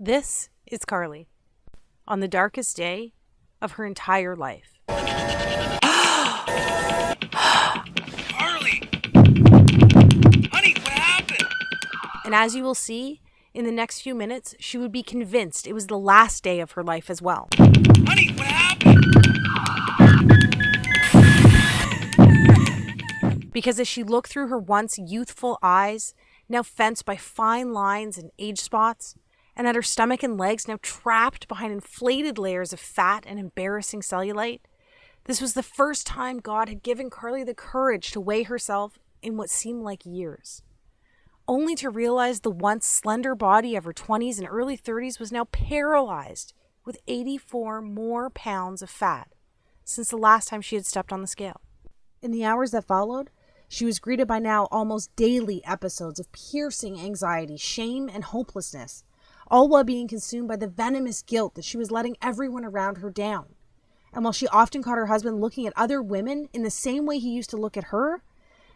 This is Carly on the darkest day of her entire life. Carly! Honey, what happened? And as you will see, in the next few minutes, she would be convinced it was the last day of her life as well. Honey, what happened? Because as she looked through her once youthful eyes, now fenced by fine lines and age spots, and at her stomach and legs now trapped behind inflated layers of fat and embarrassing cellulite, this was the first time God had given Carly the courage to weigh herself in what seemed like years, only to realize the once slender body of her 20s and early 30s was now paralyzed with 84 more pounds of fat since the last time she had stepped on the scale. In the hours that followed, she was greeted by now almost daily episodes of piercing anxiety, shame, and hopelessness, all while being consumed by the venomous guilt that she was letting everyone around her down. And while she often caught her husband looking at other women in the same way he used to look at her,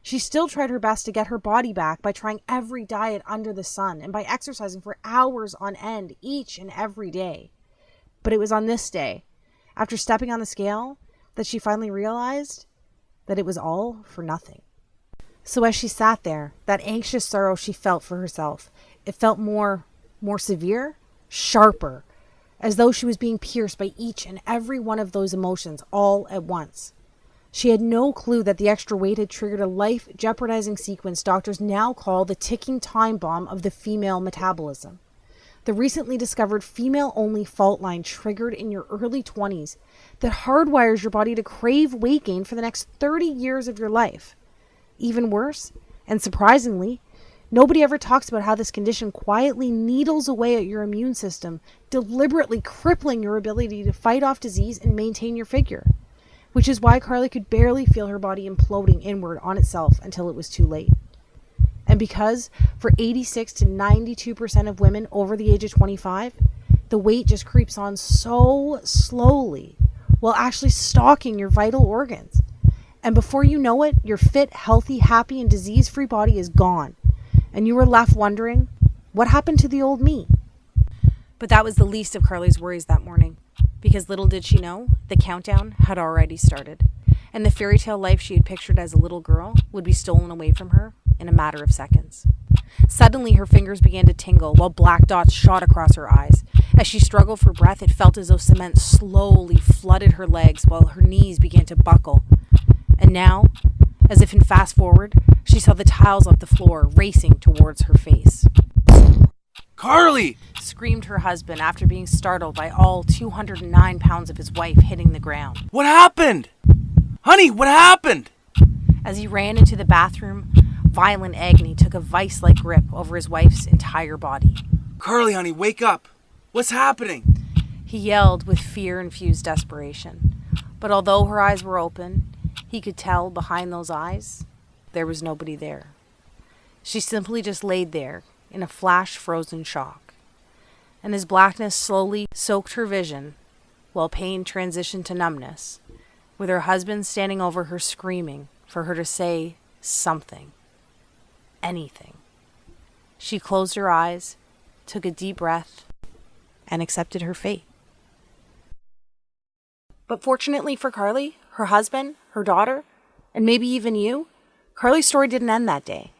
she still tried her best to get her body back by trying every diet under the sun and by exercising for hours on end each and every day. But it was on this day, after stepping on the scale, that she finally realized that it was all for nothing. So as she sat there, that anxious sorrow she felt for herself, it felt more severe, sharper, as though she was being pierced by each and every one of those emotions all at once. She had no clue that the extra weight had triggered a life-jeopardizing sequence doctors now call the ticking time bomb of the female metabolism. The recently discovered female-only fault line triggered in your early 20s that hardwires your body to crave weight gain for the next 30 years of your life. Even worse, and surprisingly, nobody ever talks about how this condition quietly needles away at your immune system, deliberately crippling your ability to fight off disease and maintain your figure. Which is why Carly could barely feel her body imploding inward on itself until it was too late. And because for 86 to 92% of women over the age of 25, the weight just creeps on so slowly while actually stalking your vital organs. And before you know it, your fit, healthy, happy, and disease-free body is gone. And you were left wondering, what happened to the old me? But that was the least of Carly's worries that morning, because little did she know, the countdown had already started, and the fairy tale life she had pictured as a little girl would be stolen away from her in a matter of seconds. Suddenly, her fingers began to tingle while black dots shot across her eyes. As she struggled for breath, it felt as though cement slowly flooded her legs while her knees began to buckle. And now, as if in fast forward, she saw the tiles of the floor racing towards her face. Carly! Screamed her husband after being startled by all 209 pounds of his wife hitting the ground. What happened? Honey, what happened? As he ran into the bathroom, violent agony took a vice-like grip over his wife's entire body. Carly, honey, wake up. What's happening? He yelled with fear-infused desperation. But although her eyes were open, he could tell behind those eyes, there was nobody there. She simply just laid there in a flash-frozen shock. And as blackness slowly soaked her vision, while pain transitioned to numbness, with her husband standing over her screaming for her to say something, anything, she closed her eyes, took a deep breath, and accepted her fate. But fortunately for Carly, her husband, her daughter, and maybe even you, Carly's story didn't end that day.